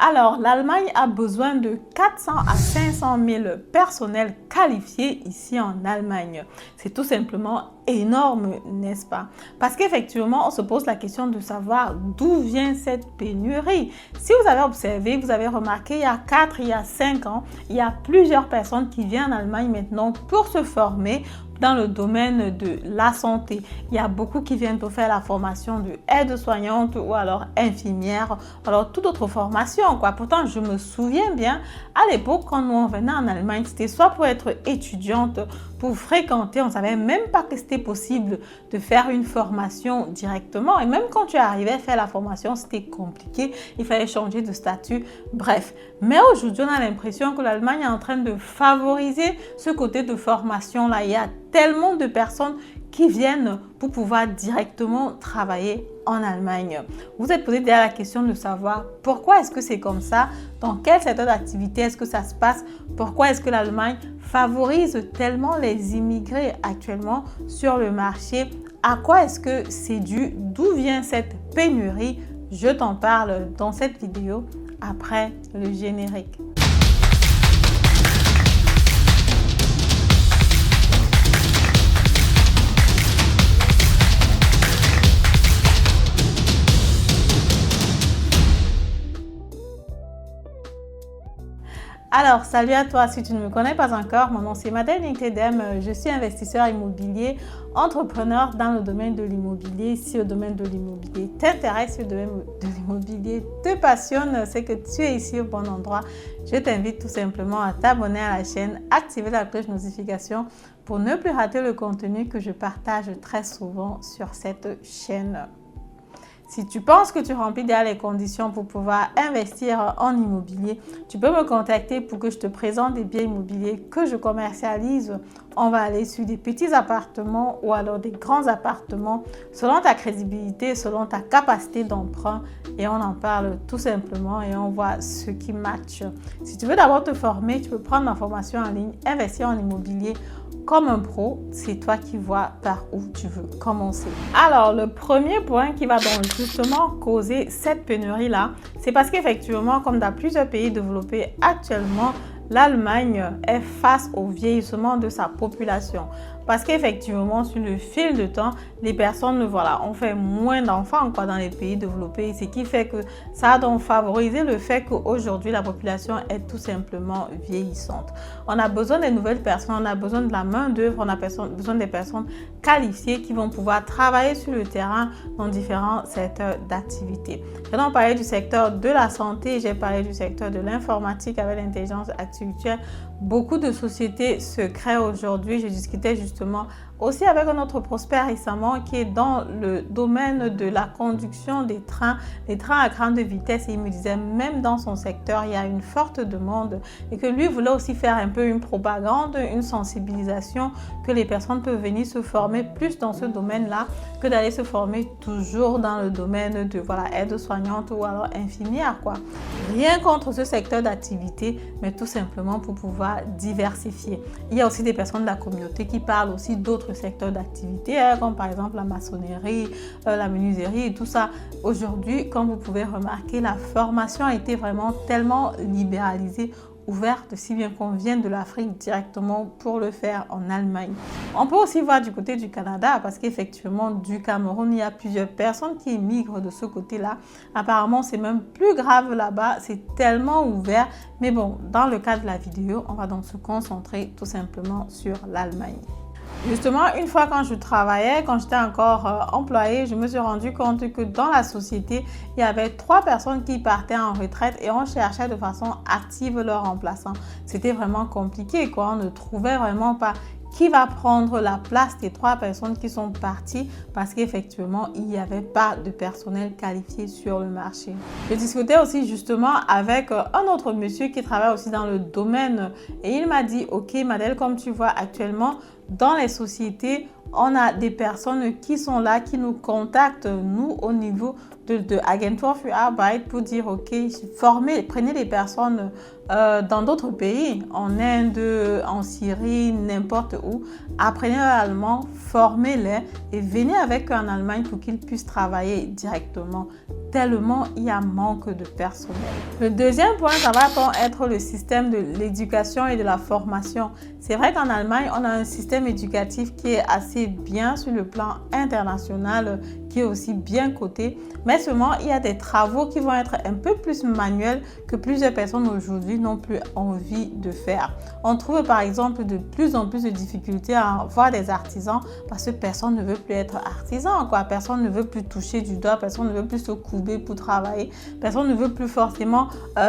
Alors, l'Allemagne a besoin de 400 à 500 000 personnels qualifiés ici en Allemagne. C'est tout simplement énorme, n'est-ce pas? Parce qu'effectivement, on se pose la question de savoir d'où vient cette pénurie. Si vous avez observé, vous avez remarqué, il y a 4, il y a 5 ans, il y a plusieurs personnes qui viennent en Allemagne maintenant pour se former dans le domaine de la santé. Il y a beaucoup qui viennent pour faire la formation de aide-soignante ou alors infirmière, alors toute autre formation, quoi. Pourtant, je me souviens bien, à l'époque, quand nous on venait en Allemagne, c'était soit pour être étudiante, pour fréquenter, on ne savait même pas que c'était possible de faire une formation directement. Et même quand tu arrivais à faire la formation, c'était compliqué. Il fallait changer de statut. Bref. Mais aujourd'hui, on a l'impression que l'Allemagne est en train de favoriser ce côté de formation-là. Il y a tellement de personnes qui viennent pour pouvoir directement travailler en Allemagne. Vous êtes posé derrière la question de savoir pourquoi est-ce que c'est comme ça, dans quel secteur d'activité est-ce que ça se passe, pourquoi est-ce que l'Allemagne favorise tellement les immigrés actuellement sur le marché, à quoi est-ce que c'est dû, d'où vient cette pénurie. Je t'en parle dans cette vidéo après le générique. Alors, salut à toi, si tu ne me connais pas encore, mon nom c'est Madeleine Nictedem, je suis investisseur immobilier, entrepreneur dans le domaine de l'immobilier. Si le domaine de l'immobilier t'intéresse, si le domaine de l'immobilier te passionne, c'est que tu es ici au bon endroit. Je t'invite tout simplement à t'abonner à la chaîne, activer la cloche notification pour ne plus rater le contenu que je partage très souvent sur cette chaîne. Si tu penses que tu remplis déjà les conditions pour pouvoir investir en immobilier, tu peux me contacter pour que je te présente des biens immobiliers que je commercialise. On va aller sur des petits appartements ou alors des grands appartements selon ta crédibilité, selon ta capacité d'emprunt et on en parle tout simplement et on voit ce qui match. Si tu veux d'abord te former, tu peux prendre ma formation en ligne, investir en immobilier comme un pro, c'est toi qui vois par où tu veux commencer. Alors, le premier point qui va donc justement causer cette pénurie-là, c'est parce qu'effectivement, comme dans plusieurs pays développés actuellement, l'Allemagne est face au vieillissement de sa population. Parce qu'effectivement, sur le fil de temps, les personnes, voilà, on fait moins d'enfants dans les pays développés. Ce qui fait que ça a donc favorisé le fait qu'aujourd'hui, la population est tout simplement vieillissante. On a besoin des nouvelles personnes, on a besoin de la main-d'œuvre, on a besoin des personnes qualifiées qui vont pouvoir travailler sur le terrain dans différents secteurs d'activité. J'ai donc parlé du secteur de la santé, j'ai parlé du secteur de l'informatique avec l'intelligence artificielle. Beaucoup de sociétés se créent aujourd'hui. Je discutais justement aussi avec un autre prospect récemment qui est dans le domaine de la conduction des trains à grande vitesse. Et il me disait même dans son secteur, il y a une forte demande et que lui voulait aussi faire un peu une propagande, une sensibilisation, que les personnes peuvent venir se former plus dans ce domaine-là que d'aller se former toujours dans le domaine de aide-soignante ou alors infirmière, quoi. Rien contre ce secteur d'activité, mais tout simplement pour pouvoir diversifier. Il y a aussi des personnes de la communauté qui parlent aussi d'autres secteurs d'activité, comme par exemple la maçonnerie, la menuiserie et tout ça. Aujourd'hui, comme vous pouvez remarquer, la formation a été vraiment tellement libéralisée, ouverte, si bien qu'on vient de l'Afrique directement pour le faire en Allemagne. On peut aussi voir du côté du Canada parce qu'effectivement du Cameroun, il y a plusieurs personnes qui migrent de ce côté-là. Apparemment, c'est même plus grave là-bas, c'est tellement ouvert. Mais bon, dans le cadre de la vidéo, on va donc se concentrer tout simplement sur l'Allemagne. Justement, une fois quand je travaillais, quand j'étais encore employée, je me suis rendu compte que dans la société, il y avait 3 personnes qui partaient en retraite et on cherchait de façon active leur remplaçant. C'était vraiment compliqué, quoi. On ne trouvait vraiment pas qui va prendre la place des 3 personnes qui sont parties parce qu'effectivement, il n'y avait pas de personnel qualifié sur le marché. Je discutais aussi justement avec un autre monsieur qui travaille aussi dans le domaine et il m'a dit, ok Madeleine, comme tu vois actuellement, dans les sociétés, on a des personnes qui sont là, qui nous contactent, nous, au niveau de Agentur für Arbeit pour dire, ok, prenez les personnes dans d'autres pays, en Inde, en Syrie, n'importe où, apprenez l'allemand, formez-les et venez avec eux en Allemagne pour qu'ils puissent travailler directement. Tellement il y a manque de personnel. Le deuxième point, ça va être le système de l'éducation et de la formation. C'est vrai qu'en Allemagne, on a un système éducatif qui est assez bien sur le plan international, qui est aussi bien coté. Mais seulement, il y a des travaux qui vont être un peu plus manuels que plusieurs personnes aujourd'hui n'ont plus envie de faire. On trouve par exemple de plus en plus de difficultés à voir des artisans parce que personne ne veut plus être artisan, quoi. Personne ne veut plus toucher du doigt, personne ne veut plus se couper pour travailler, personne ne veut plus forcément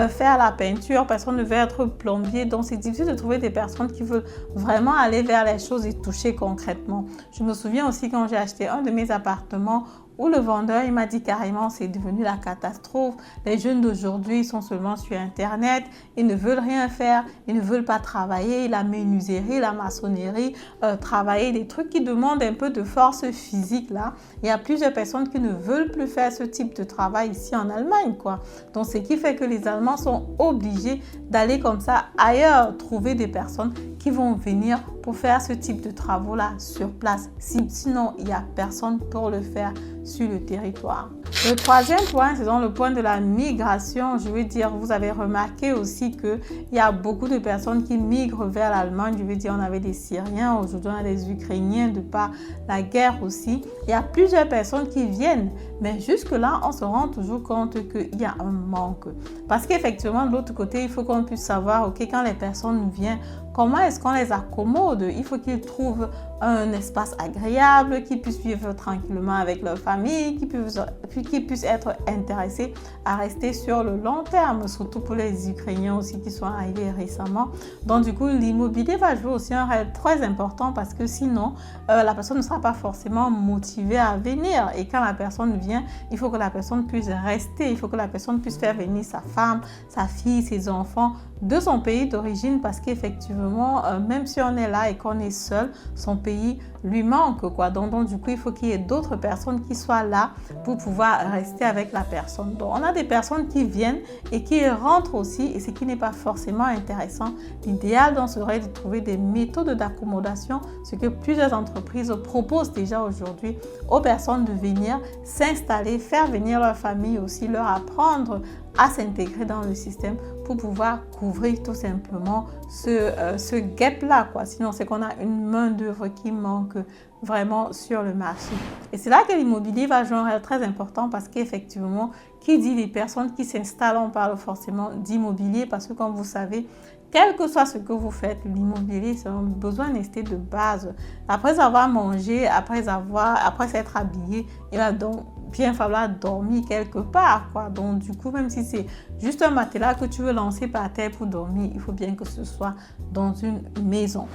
faire la peinture, personne ne veut être plombier. Donc, c'est difficile de trouver des personnes qui veulent vraiment aller vers les choses et toucher concrètement. Je me souviens aussi quand j'ai acheté un de mes appartements où le vendeur, il m'a dit carrément, c'est devenu la catastrophe. Les jeunes d'aujourd'hui sont seulement sur Internet, ils ne veulent rien faire, ils ne veulent pas travailler, la menuiserie, la maçonnerie, travailler des trucs qui demandent un peu de force physique là. Il y a plusieurs personnes qui ne veulent plus faire ce type de travail ici en Allemagne, quoi. Donc, ce qui fait que les Allemands sont obligés d'aller comme ça ailleurs, trouver des personnes qui vont venir pour faire ce type de travaux-là sur place. Sinon, il n'y a personne pour le faire sur le territoire. Le troisième point, c'est dans le point de la migration. Je veux dire, vous avez remarqué aussi qu'il y a beaucoup de personnes qui migrent vers l'Allemagne. Je veux dire, on avait des Syriens, aujourd'hui on a des Ukrainiens de par la guerre aussi. Il y a plusieurs personnes qui viennent, mais jusque-là, on se rend toujours compte qu'il y a un manque. Parce qu'effectivement, de l'autre côté, il faut qu'on puisse savoir, ok, quand les personnes viennent, comment est-ce qu'on les accommode? Il faut qu'ils trouvent un espace agréable, qu'ils puissent vivre tranquillement avec leur famille, qu'ils puissent être intéressés à rester sur le long terme, surtout pour les Ukrainiens aussi qui sont arrivés récemment. Donc du coup, l'immobilier va jouer aussi un rôle très important parce que sinon, la personne ne sera pas forcément motivée à venir. Et quand la personne vient, il faut que la personne puisse rester, il faut que la personne puisse faire venir sa femme, sa fille, ses enfants de son pays d'origine parce qu'effectivement, même si on est là et qu'on est seul, son pays lui manque, quoi. Donc du coup, il faut qu'il y ait d'autres personnes qui soient là pour pouvoir rester avec la personne. Donc, on a des personnes qui viennent et qui rentrent aussi et ce qui n'est pas forcément intéressant. L'idéal donc serait de trouver des méthodes d'accommodation, ce que plusieurs entreprises proposent déjà aujourd'hui aux personnes de venir s'installer, faire venir leur famille aussi, leur apprendre à s'intégrer dans le système pour pouvoir couvrir tout simplement ce gap-là, quoi. Sinon, c'est qu'on a une main-d'œuvre qui manque vraiment sur le marché. Et c'est là que l'immobilier va jouer un rôle très important parce qu'effectivement, qui dit les personnes qui s'installent, on parle forcément d'immobilier parce que comme vous savez, quel que soit ce que vous faites, l'immobilier, c'est un besoin nécessaire de base. Après avoir mangé, après s'être habillé, il va donc bien falloir dormir quelque part, quoi. Donc du coup, même si c'est juste un matelas que tu veux lancer par terre pour dormir, il faut bien que ce soit dans une maison.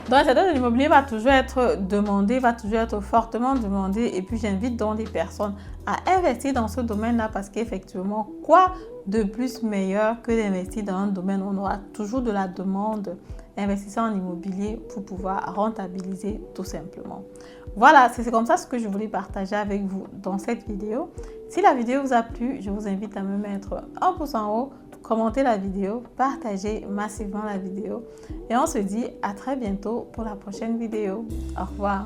Donc le secteur de l'immobilier va toujours être demandé, va toujours être fortement demandé et puis j'invite donc les personnes à investir dans ce domaine-là parce qu'effectivement, quoi de plus meilleur que d'investir dans un domaine où on aura toujours de la demande. Investissez en immobilier pour pouvoir rentabiliser tout simplement. Voilà, c'est comme ça ce que je voulais partager avec vous dans cette vidéo. Si la vidéo vous a plu, je vous invite à me mettre un pouce en haut, commenter la vidéo, partager massivement la vidéo et on se dit à très bientôt pour la prochaine vidéo. Au revoir.